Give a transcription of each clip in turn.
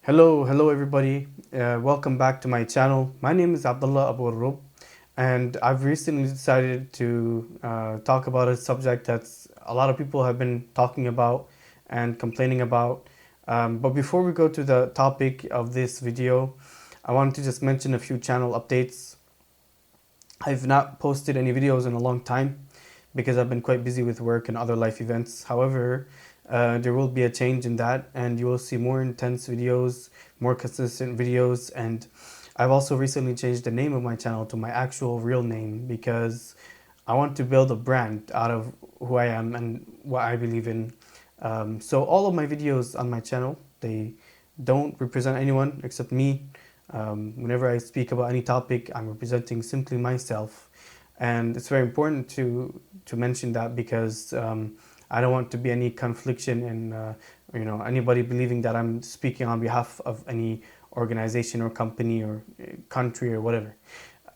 Hello everybody. Welcome back to my channel. My name is Abdullah Abu Rub, and I've recently decided to talk about a subject that's a lot of people have been talking about and complaining about. But before we go to the topic of this video, I wanted to just mention a few channel updates. I've not posted any videos in a long time because I've been quite busy with work and other life events. However, there will be a change in that, and you will see more intense videos, more consistent videos. And I've also recently changed the name of my channel to my actual real name because I want to build a brand out of who I am and what I believe in. So all of my videos on my channel, they don't represent anyone except me. Whenever I speak about any topic, I'm representing simply myself, and it's very important to mention that because I don't want to be any confliction in anybody believing that I'm speaking on behalf of any organization or company or country or whatever.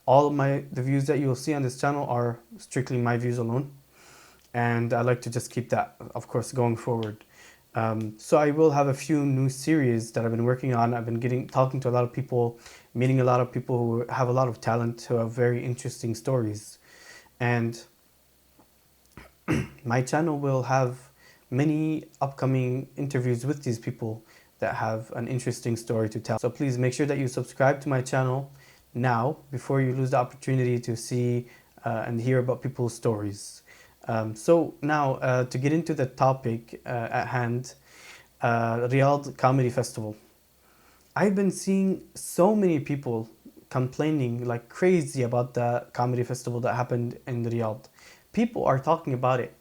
All of the views that you will see on this channel are strictly my views alone, and I like to just keep that, of course, going forward. So I will have a few new series that I've been working on. I've been talking to a lot of people, meeting a lot of people who have a lot of talent, who have very interesting stories, and my channel will have many upcoming interviews with these people that have an interesting story to tell. So please make sure that you subscribe to my channel now before you lose the opportunity to see and hear about people's stories. So now to get into the topic at hand, Riyadh Comedy Festival. I've been seeing so many people complaining like crazy about the comedy festival that happened in Riyadh. People are talking about it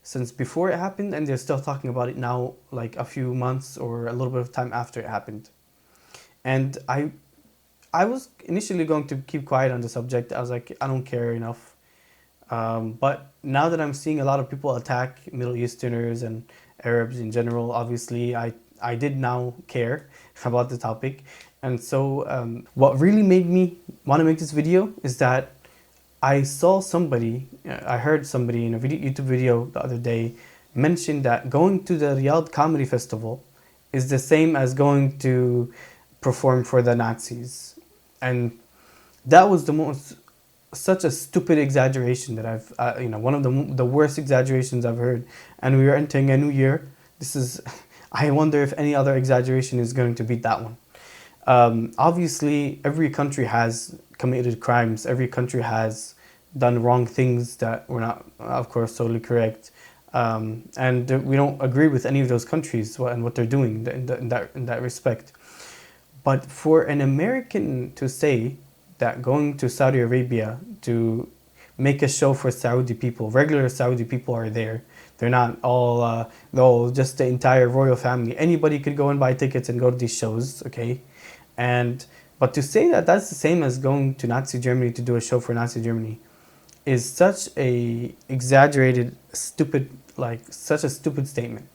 since before it happened, and they're still talking about it now, like a few months or a little bit of time after it happened. And I was initially going to keep quiet on the subject. I was like, I don't care enough. But now that I'm seeing a lot of people attack Middle Easterners and Arabs in general, obviously I did now care about the topic. And so what really made me want to make this video is that I heard somebody in a YouTube video the other day mention that going to the Riyadh Comedy Festival is the same as going to perform for the Nazis. And that was such a stupid exaggeration that one of the worst exaggerations I've heard. And we are entering a new year. I wonder if any other exaggeration is going to beat that one. Obviously, every country has committed crimes. Every country has done wrong things that were not, of course, totally correct. And we don't agree with any of those countries and what they're doing in that respect. But for an American to say that going to Saudi Arabia to make a show for Saudi people, regular Saudi people are there. They're not all, no, just the entire royal family. Anybody could go and buy tickets and go to these shows, okay? But to say that that's the same as going to Nazi Germany to do a show for Nazi Germany is such a exaggerated, stupid, such a stupid statement.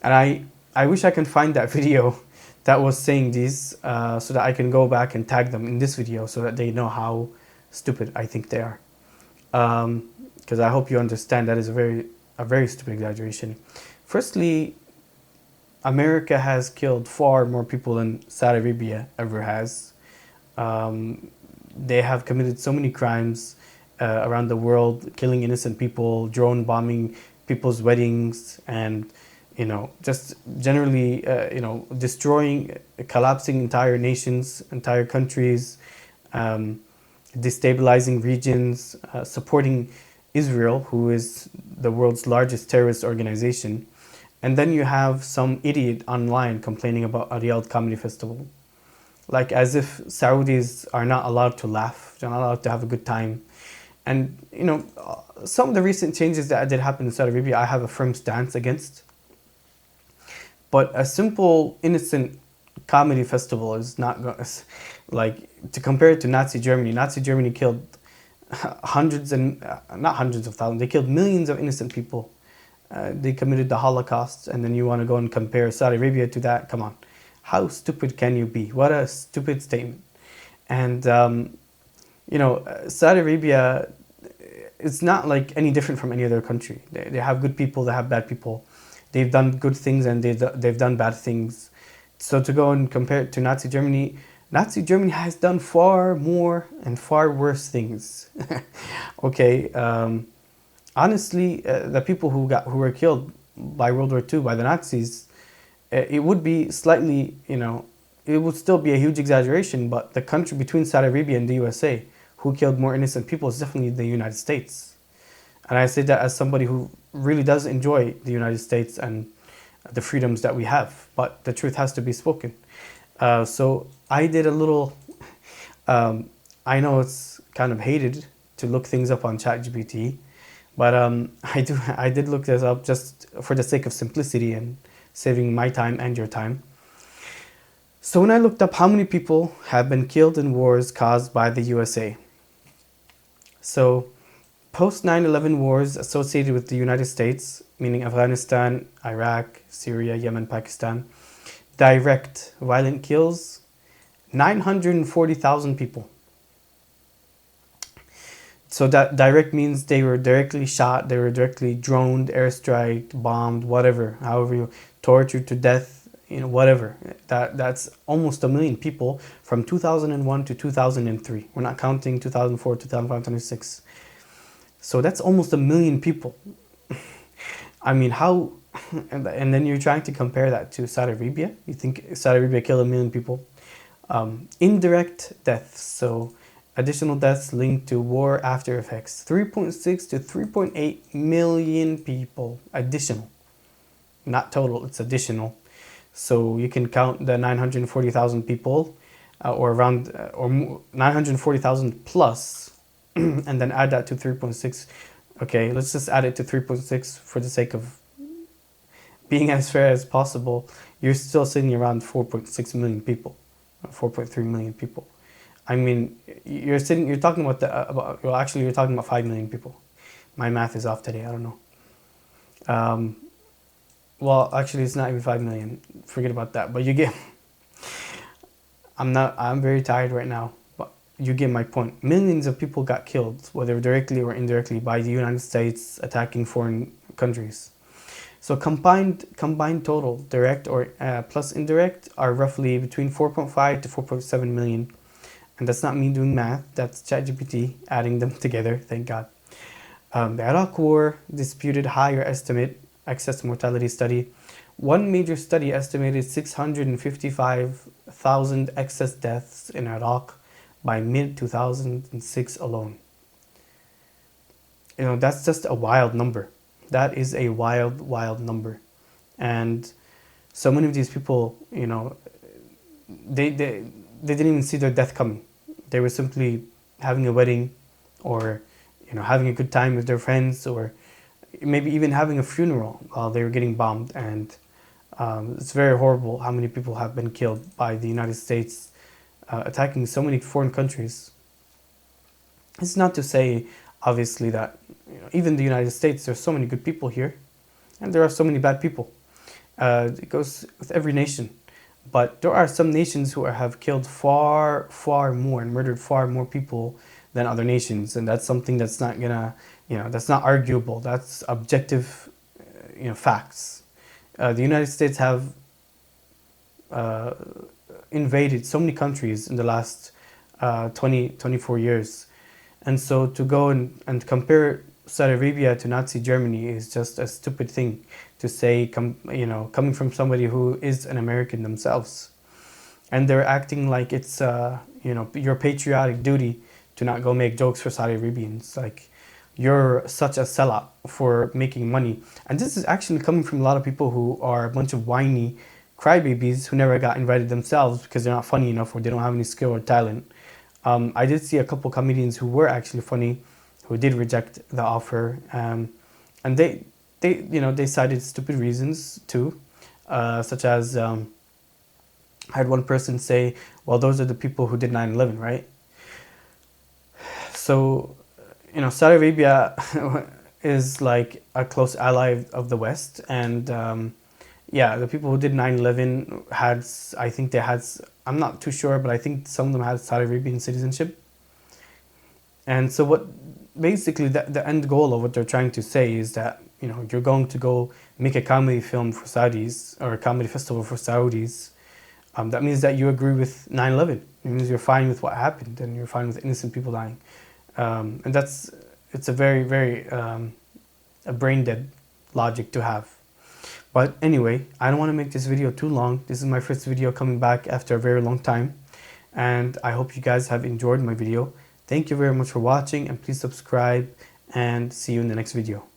And I wish I can find that video that was saying these so that I can go back and tag them in this video so that they know how stupid I think they are. Because I hope you understand that is a very stupid exaggeration. Firstly, America has killed far more people than Saudi Arabia ever has. They have committed so many crimes around the world, killing innocent people, drone bombing people's weddings, and just generally, destroying, collapsing entire nations, entire countries, destabilizing regions, supporting Israel, who is the world's largest terrorist organization. And then you have some idiot online complaining about a Riyadh Comedy Festival. Like as if Saudis are not allowed to laugh, they're not allowed to have a good time. And, some of the recent changes that did happen in Saudi Arabia, I have a firm stance against. But a simple, innocent comedy festival is not going to compare it to Nazi Germany. Nazi Germany killed hundreds and, not hundreds of thousands, they killed millions of innocent people. They committed the Holocaust, and then you want to go and compare Saudi Arabia to that? Come on. How stupid can you be? What a stupid statement. And, Saudi Arabia is not like any different from any other country. They have good people, they have bad people. They've done good things and they've done bad things. So to go and compare it to Nazi Germany has done far more and far worse things. Okay, honestly, the people who were killed by World War II by the Nazis, it would be slightly, it would still be a huge exaggeration, but the country between Saudi Arabia and the USA who killed more innocent people is definitely the United States. And I say that as somebody who really does enjoy the United States and the freedoms that we have, but the truth has to be spoken. So I did a little, I know it's kind of hated to look things up on ChatGPT, but I did look this up just for the sake of simplicity and saving my time and your time. So when I looked up how many people have been killed in wars caused by the USA, so post 9/11 wars associated with the United States, meaning Afghanistan, Iraq, Syria, Yemen, Pakistan, direct violent kills, 940,000 people. So that direct means they were directly shot, they were directly droned, airstriked, bombed, whatever, however you tortured to death, whatever. That's almost 1 million people from 2001 to 2003. We're not counting 2004, 2005, 2006. So that's almost 1 million people. I mean, how? And then you're trying to compare that to Saudi Arabia. You think Saudi Arabia killed 1 million people? Indirect deaths, so additional deaths linked to war after effects, 3.6 to 3.8 million people. Additional, not total. It's additional. So you can count the 940,000 people, or around, or 940,000 plus, and then add that to 3.6. Okay, let's just add it to 3.6 for the sake of being as fair as possible. You're still sitting around 4.6 million people, 4.3 million people. I mean, you're talking about you're talking about 5 million people. My math is off today. I don't know. Well, actually, it's not even 5 million. Forget about that. But you get. I'm very tired right now. But you get my point. Millions of people got killed, whether directly or indirectly, by the United States attacking foreign countries. So combined total, direct or plus indirect, are roughly between 4.5 to 4.7 million. And that's not me doing math, that's ChatGPT adding them together, thank God. The Iraq War disputed higher estimate, excess mortality study. One major study estimated 655,000 excess deaths in Iraq by mid-2006 alone. That's just a wild number. That is a wild, wild number. And so many of these people, they didn't even see their death coming. They were simply having a wedding, or having a good time with their friends, or maybe even having a funeral while they were getting bombed. And it's very horrible how many people have been killed by the United States attacking so many foreign countries. It's not to say, obviously, that even the United States, there's so many good people here, and there are so many bad people. It goes with every nation. But there are some nations who have killed far, far more and murdered far more people than other nations. And that's something that's not gonna, that's not arguable. That's objective, facts. The United States have invaded so many countries in the last 24 years. And so to go and compare Saudi Arabia to Nazi Germany is just a stupid thing to say, coming from somebody who is an American themselves. And they're acting like it's, your patriotic duty to not go make jokes for Saudi Arabians. Like, you're such a sellout for making money. And this is actually coming from a lot of people who are a bunch of whiny crybabies who never got invited themselves because they're not funny enough or they don't have any skill or talent. I did see a couple comedians who were actually funny, who did reject the offer, and they cited stupid reasons too, such as I had one person say, "Well, those are the people who did 9/11, right?" So, Saudi Arabia is like a close ally of the West, and the people who did 9/11 had, I think they had, I'm not too sure, but I think some of them had Saudi Arabian citizenship. And so basically the end goal of what they're trying to say is that, you're going to go make a comedy film for Saudis, or a comedy festival for Saudis, that means that you agree with 9/11. It means you're fine with what happened, and you're fine with innocent people dying. And it's a very, very a brain dead logic to have. But anyway, I don't want to make this video too long. This is my first video coming back after a very long time, and I hope you guys have enjoyed my video. Thank you very much for watching, and please subscribe, and see you in the next video.